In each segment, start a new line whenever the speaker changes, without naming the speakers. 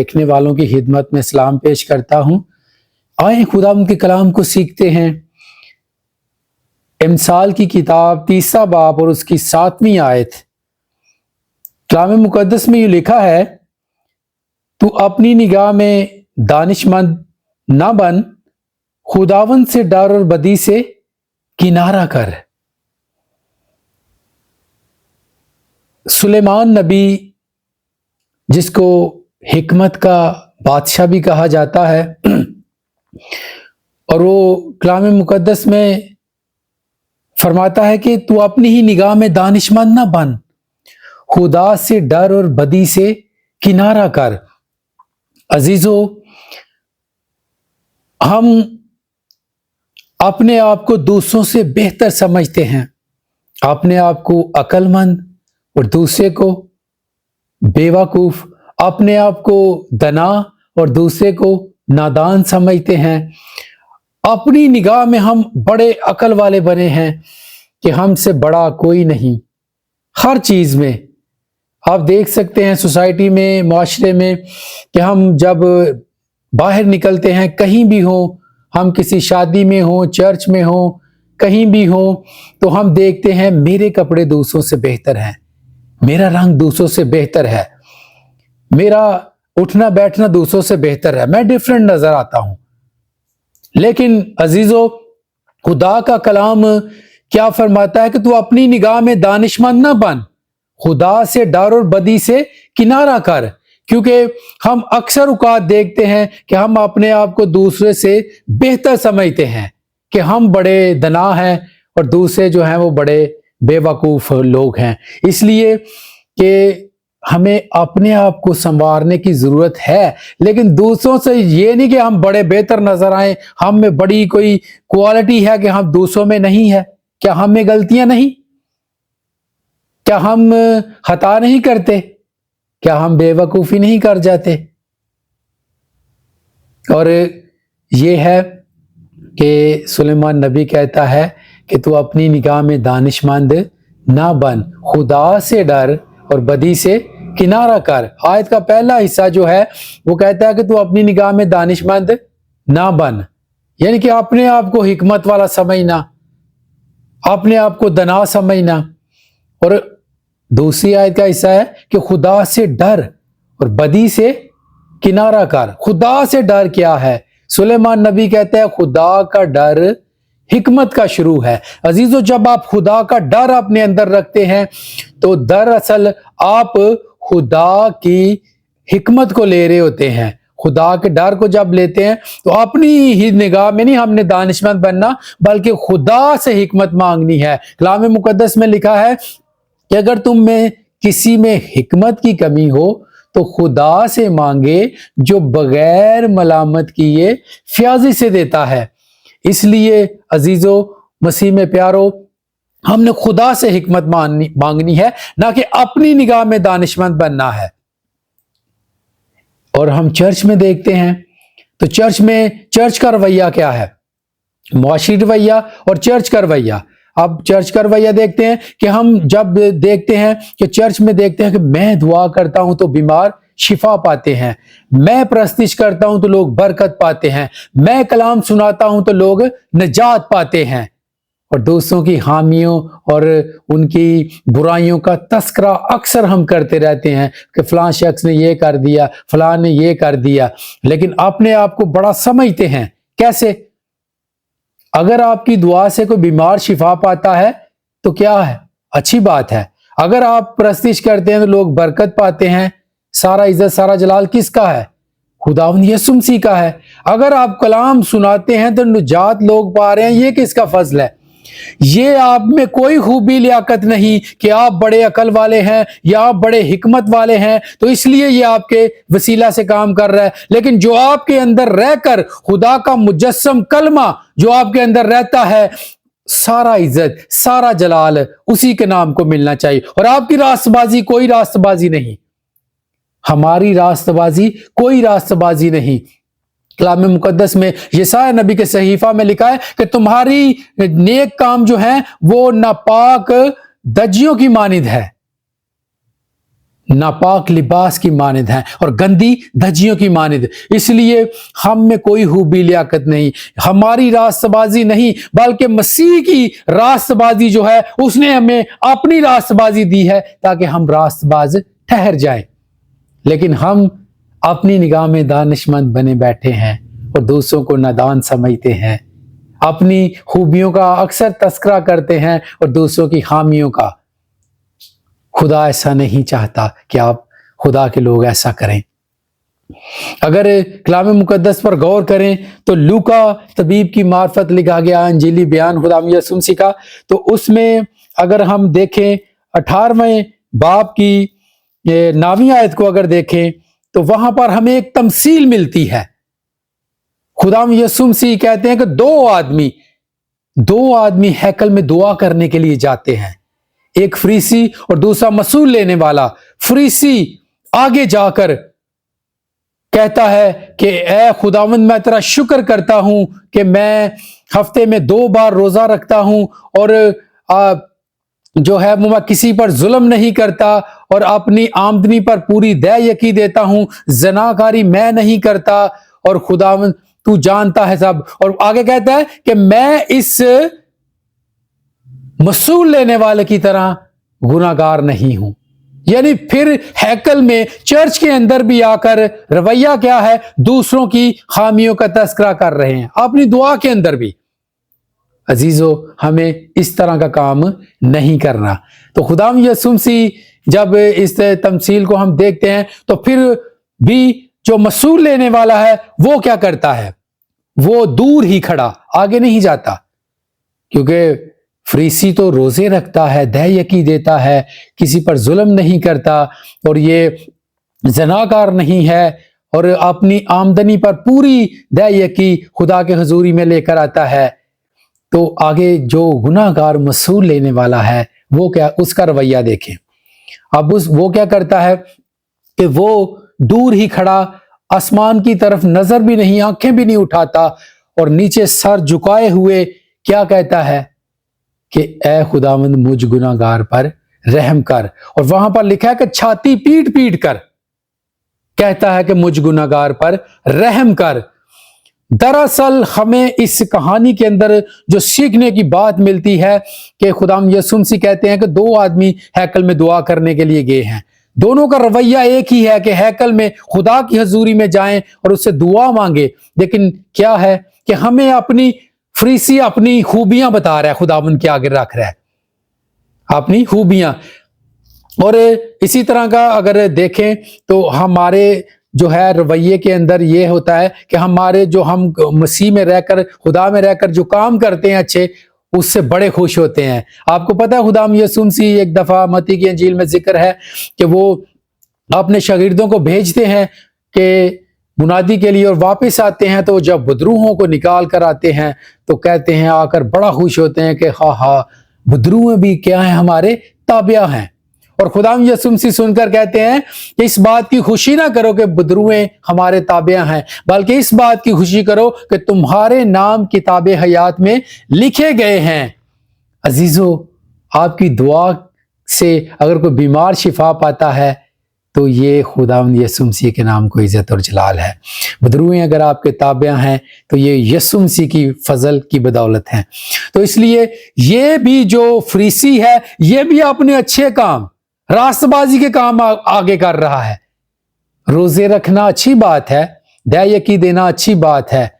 دیکھنے والوں کی خدمت میں سلام پیش کرتا ہوں۔ آئیں خدا ان کے کلام کو سیکھتے ہیں۔ امثال کی کتاب 30 باب اور اس کی 7ویں آیت۔ کلام مقدس میں یہ لکھا ہے، تو اپنی نگاہ میں دانش مند نہ بن، خداوند سے ڈر اور بدی سے کنارہ کر۔ سلیمان نبی، جس کو حکمت کا بادشاہ بھی کہا جاتا ہے، اور وہ کلام مقدس میں فرماتا ہے کہ تو اپنی ہی نگاہ میں دانش مند نہ بن، خدا سے ڈر اور بدی سے کنارہ کر۔ عزیزو، ہم اپنے آپ کو دوسروں سے بہتر سمجھتے ہیں، اپنے آپ کو عقل مند اور دوسرے کو بیوقوف، اپنے آپ کو دانا اور دوسرے کو نادان سمجھتے ہیں۔ اپنی نگاہ میں ہم بڑے عقل والے بنے ہیں کہ ہم سے بڑا کوئی نہیں۔ ہر چیز میں آپ دیکھ سکتے ہیں، سوسائٹی میں، معاشرے میں، کہ ہم جب باہر نکلتے ہیں، کہیں بھی ہوں، ہم کسی شادی میں ہوں، چرچ میں ہوں، کہیں بھی ہوں، تو ہم دیکھتے ہیں میرے کپڑے دوسروں سے بہتر ہیں، میرا رنگ دوسروں سے بہتر ہے، میرا اٹھنا بیٹھنا دوسروں سے بہتر ہے، میں ڈیفرنٹ نظر آتا ہوں۔ لیکن عزیزو، خدا کا کلام کیا فرماتا ہے کہ تو اپنی نگاہ میں دانش مند نہ بن، خدا سے ڈر اور بدی سے کنارہ کر۔ کیونکہ ہم اکثر اوقات دیکھتے ہیں کہ ہم اپنے آپ کو دوسرے سے بہتر سمجھتے ہیں کہ ہم بڑے دانا ہیں اور دوسرے جو ہیں وہ بڑے بے وقوف لوگ ہیں۔ اس لیے کہ ہمیں اپنے آپ کو سنوارنے کی ضرورت ہے، لیکن دوسروں سے یہ نہیں کہ ہم بڑے بہتر نظر آئیں، ہم میں بڑی کوئی کوالٹی ہے کہ ہم دوسروں میں نہیں ہے۔ کیا ہم میں غلطیاں نہیں؟ کیا ہم خطا نہیں کرتے؟ کیا ہم بے وقوفی نہیں کر جاتے؟ اور یہ ہے کہ سلیمان نبی کہتا ہے کہ تو اپنی نگاہ میں دانش مند نہ بن، خدا سے ڈر اور بدی سے کنارہ کر۔ آیت کا پہلا حصہ جو ہے وہ کہتا ہے کہ تو اپنی نگاہ میں دانش مند نہ بن، یعنی کہ اپنے آپ کو حکمت والا سمجھنا، اپنے آپ کو دانا سمجھنا۔ اور دوسری آیت کا حصہ ہے کہ خدا سے ڈر اور بدی سے کنارہ کر۔ خدا سے ڈر کیا ہے؟ سلیمان نبی کہتا ہے خدا کا ڈر حکمت کا شروع ہے۔ عزیزو، جب آپ خدا کا ڈر اپنے اندر رکھتے ہیں تو دراصل آپ خدا کی حکمت کو لے رہے ہوتے ہیں۔ خدا کے ڈر کو جب لیتے ہیں تو اپنی ہی نگاہ میں نہیں ہم نے دانش مند بننا، بلکہ خدا سے حکمت مانگنی ہے۔ کلام مقدس میں لکھا ہے کہ اگر تم میں کسی میں حکمت کی کمی ہو تو خدا سے مانگے جو بغیر ملامت کیے فیاضی سے دیتا ہے۔ اس لیے عزیزو، مسیح میں پیارو، ہم نے خدا سے حکمت مانگنی ہے، نہ کہ اپنی نگاہ میں دانش مند بننا ہے۔ اور ہم چرچ میں دیکھتے ہیں تو چرچ کا رویہ کیا ہے؟ معاشی رویہ اور چرچ کا رویہ۔ اب چرچ کا رویہ دیکھتے ہیں کہ ہم جب دیکھتے ہیں کہ چرچ میں دیکھتے ہیں کہ میں دعا کرتا ہوں تو بیمار شفا پاتے ہیں، میں پرستش کرتا ہوں تو لوگ برکت پاتے ہیں، میں کلام سناتا ہوں تو لوگ نجات پاتے ہیں، اور دوسروں کی خامیوں اور ان کی برائیوں کا تذکرہ اکثر ہم کرتے رہتے ہیں کہ فلاں شخص نے یہ کر دیا، فلاں نے یہ کر دیا، لیکن اپنے آپ کو بڑا سمجھتے ہیں۔ کیسے؟ اگر آپ کی دعا سے کوئی بیمار شفا پاتا ہے تو کیا ہے؟ اچھی بات ہے۔ اگر آپ پرستش کرتے ہیں تو لوگ برکت پاتے ہیں، سارا عزت سارا جلال کس کا ہے؟ خداوند یسوع مسیح کا ہے۔ اگر آپ کلام سناتے ہیں تو نجات لوگ پا رہے ہیں، یہ کس کا فضل ہے؟ یہ آپ میں کوئی خوبی لیاقت نہیں کہ آپ بڑے عقل والے ہیں یا آپ بڑے حکمت والے ہیں تو اس لیے یہ آپ کے وسیلہ سے کام کر رہا ہے، لیکن جو آپ کے اندر رہ کر خدا کا مجسم کلمہ جو آپ کے اندر رہتا ہے، سارا عزت سارا جلال اسی کے نام کو ملنا چاہیے۔ اور آپ کی راست بازی کوئی راست بازی نہیں، ہماری راست بازی کوئی راست بازی نہیں۔ کلام مقدس میں یسایہ نبی کے صحیفہ میں لکھا ہے کہ تمہاری نیک کام جو ہیں وہ ناپاک دجیوں کی مانند ہے، नापाक लिबास की मानद हैं और गंदी धज्जियों की मानद। इसलिए हम में कोई खूबी लियाकत नहीं, हमारी रास्तबाजी नहीं, बल्कि मसीह की रास्तबाजी जो है उसने हमें अपनी रास्तबाजी दी है ताकि हम रास्तबाज ठहर जाएं। लेकिन हम अपनी निगाह में दानिशमंद बने बैठे हैं और दूसरों को नादान समझते हैं, अपनी खूबियों का अक्सर तस्करा करते हैं और दूसरों की खामियों का। खुदा ऐसा नहीं चाहता कि आप खुदा के लोग ऐसा करें। अगर कलाम मुकद्दस पर गौर करें तो लूका तबीब की मार्फत लिखा गया अंजीली बयान खुदा यसूह मसीह का, तो उसमें अगर हम देखें 18वें बाब की 9वीं आयत को अगर देखें तो वहां पर हमें एक तमसील मिलती है। खुदा यसूह मसीह कहते हैं कि दो आदमी हैकल में दुआ करने के लिए जाते हैं, एक फरीसी और दूसरा मसूल लेने वाला। फरीसी आगे जाकर कहता है कि ए खुदावंद, मैं तेरा शुक्र करता हूं कि मैं हफ्ते में 2 बार रोजा रखता हूं और जो है वो मैं किसी पर जुल्म नहीं करता और अपनी आमदनी पर पूरी दया देता हूं, जनाकारी मैं नहीं करता और खुदावंद तू जानता है सब। और आगे कहता है कि मैं इस मसूल लेने वाले की तरह गुनाहगार नहीं हूं। यानी फिर हैकल में, चर्च के अंदर भी आकर रवैया क्या है, दूसरों की खामियों का तस्करा कर रहे हैं, अपनी दुआ के अंदर भी। अजीजों, हमें इस तरह का काम नहीं करना। तो खुदा यसूह मसीह जब इस तमसील को हम देखते हैं तो फिर भी जो मसूल लेने वाला है वो क्या करता है, वो दूर ही खड़ा, आगे नहीं जाता, क्योंकि फरीसी तो रोजे रखता है, दया देता है, किसी पर जुल्म नहीं करता और ये जनाकार नहीं है और अपनी आमदनी पर पूरी दया खुदा के हजूरी में लेकर आता है। तो आगे जो गुनाहगार मसूल लेने वाला है वो क्या, उसका रवैया देखें। अब वो क्या करता है कि वो दूर ही खड़ा, आसमान की तरफ नजर भी नहीं, आंखें भी नहीं उठाता और नीचे सर झुकाए हुए क्या कहता है कि ए खुदावंद, मुझ गुनाहगार पर रहम कर। और वहां पर लिखा है कि छाती पीट पीट कर कहता है कि मुझ गुनाहगार पर रहम कर। दरअसल हमें इस कहानी के अंदर जो सीखने की बात मिलती है कि खुदा यसूह मसीह कहते हैं कि 2 आदमी हैकल में दुआ करने के लिए गए हैं, दोनों का रवैया एक ही है कि हैकल में खुदा की हजूरी में जाएं और उससे दुआ मांगे। लेकिन क्या है कि हमें अपनी फरीसी अपनी खूबियां बता रहा है, खुदावंद के आगे रख रहा है अपनी खूबियां। और इसी तरह का अगर देखें तो हमारे जो है रवैये के अंदर ये होता है कि हमारे जो हम मसीह में रहकर, खुदा में रहकर जो काम करते हैं अच्छे, उससे बड़े खुश होते हैं। आपको पता है खुदा यसूह मसीह एक दफा मत्ती की इंजील में जिक्र है कि वो अपने शागिर्दों को भेजते हैं कि मुनादी के लिए और वापस आते हैं, तो जब बदरूहों को निकाल कर आते हैं तो कहते हैं, आकर बड़ा खुश होते हैं कि हाँ बदरूह भी क्या है, हमारे ताबिया हैं। और खुदा यसूह मसीह सुनकर कहते हैं कि इस बात की खुशी ना करो कि बदरूहें हमारे ताबिया हैं, बल्कि इस बात की खुशी करो कि तुम्हारे नाम किताबे हयात में लिखे गए हैं। अजीजों, आपकी दुआ से अगर कोई बीमार शिफा पाता है तो ये खुदावंद यसूह मसीह के नाम को इज्जत और जलाल है। बदरूहें अगर आपके ताबिया हैं तो ये यसूह मसीह की फजल की बदौलत हैं। तो इसलिए ये भी जो फरीसी है ये भी अपने अच्छे काम, रास्तबाजी के काम आगे कर रहा है। रोजे रखना अच्छी बात है, दया देना अच्छी बात है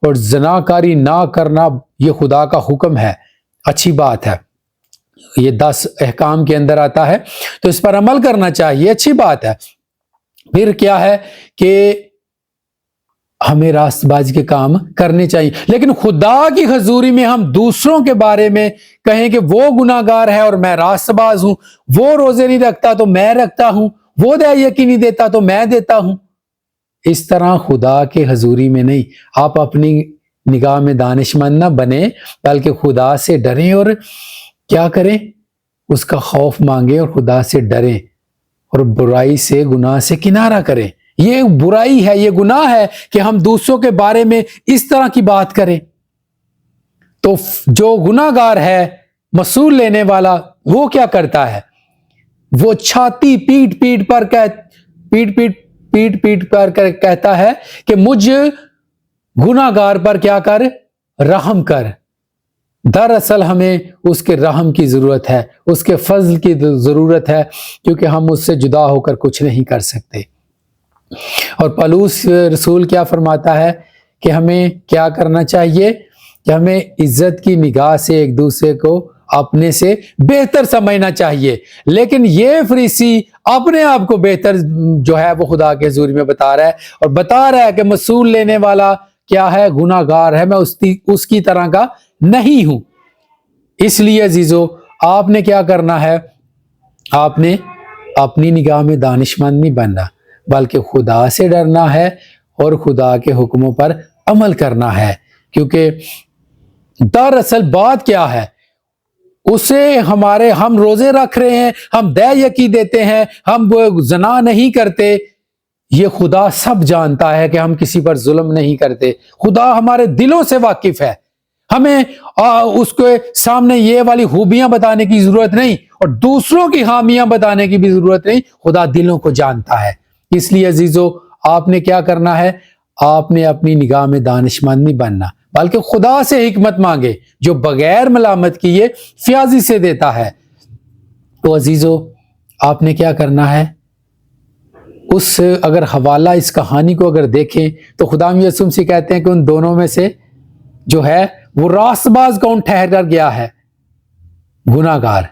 और जनाकारी ना करना ये खुदा का हुक्म है, अच्छी बात है। ये 10 अहकाम के अंदर आता है तो इस पर अमल करना चाहिए, अच्छी बात है। फिर क्या है कि हमें रास्तबाजी के काम करने चाहिए, लेकिन खुदा की हजूरी में हम दूसरों के बारे में कहें कि वो गुनाहगार है और मैं रास्तबाज हूं, वो रोजे नहीं रखता तो मैं रखता हूं, वो दया नहीं देता तो मैं देता हूं, इस तरह खुदा के हजूरी में नहीं। आप अपनी निगाह में दानिशमंद ना बने, बल्कि खुदा से डरें और क्या करें, उसका खौफ मांगे और खुदा से डरें और बुराई से, गुनाह से किनारा करें। ये बुराई है, ये गुनाह है कि हम दूसरों के बारे में इस तरह की बात करें। तो जो गुनाहगार है, मसूल लेने वाला, वो क्या करता है, वो छाती पीट पीट पर कहता है कि मुझ गुनाहगार पर क्या कर, रहम कर। दरअसल हमें उसके रहम की जरूरत है, उसके फजल की जरूरत है, क्योंकि हम उससे जुदा होकर कुछ नहीं कर सकते। और पौलुस रसूल क्या फरमाता है कि हमें क्या करना चाहिए, कि हमें इज्जत की निगाह से एक दूसरे को अपने से बेहतर समझना चाहिए। लेकिन ये फरीसी अपने आप को बेहतर जो है वो खुदा के हुजूर में बता रहा है, और बता रहा है कि मसूल लेने वाला क्या है, गुनाहगार है, मैं उसकी तरह का नहीं हूं। इसलिए अजीजों, आपने क्या करना है, आपने अपनी निगाह में दानिशमंद नहीं बनना, बल्कि खुदा से डरना है और खुदा के हुक्मों पर अमल करना है। क्योंकि दरअसल बात क्या है, उसे हम रोजे रख रहे हैं, हम दे यकी देते हैं, हम ज़ना नहीं करते, ये खुदा सब जानता है कि हम किसी पर जुल्म नहीं करते। खुदा हमारे दिलों से वाकिफ है, हमें उसके सामने ये वाली खूबियां बताने की जरूरत नहीं और दूसरों की खामियां बताने की भी जरूरत नहीं, खुदा दिलों को जानता है। इसलिए अजीजों, आपने क्या करना है, आपने अपनी निगाह में दानिशमंद नहीं बनना, बल्कि खुदा से हिकमत मांगे जो बगैर मलामत किए फ्याजी से देता है। तो अजीजों, आपने क्या करना है, अगर हवाला इस कहानी को अगर देखें तो खुदा यसुम से कहते हैं कि उन दोनों में से जो है वो रास्तबाज कौन ठहर कर गया है, गुनाहगार।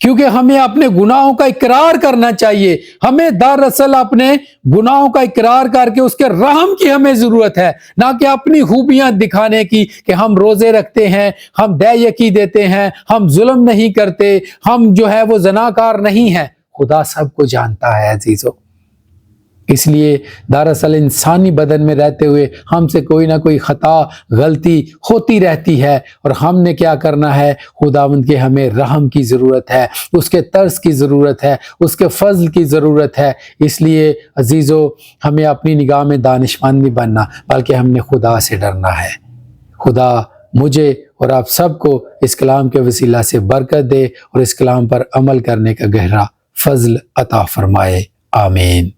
क्योंकि हमें अपने गुनाहों का इकरार करना चाहिए, हमें दरअसल अपने गुनाहों का इकरार करके उसके रहम की हमें जरूरत है, ना कि अपनी खूबियां दिखाने की कि हम रोजे रखते हैं, हम दे यकी देते हैं, हम जुल्म नहीं करते, हम जो है वो जनाकार नहीं है। खुदा सबको जानता है अजीजों। इसलिए दरअसल इंसानी बदन में रहते हुए हमसे कोई ना कोई खता गलती होती रहती है, और हमने क्या करना है, खुदावंद के हमें रहम की ज़रूरत है, उसके तरस की ज़रूरत है, उसके फजल की ज़रूरत है। इसलिए अजीज़ों, हमें अपनी निगाह में दानिशमंद नहीं बनना, बल्कि हमने खुदा से डरना है। खुदा मुझे और आप सबको इस कलाम के वसीला से बरकत दे और इस कलाम पर अमल करने का गहरा फजल अता फरमाए। आमीन।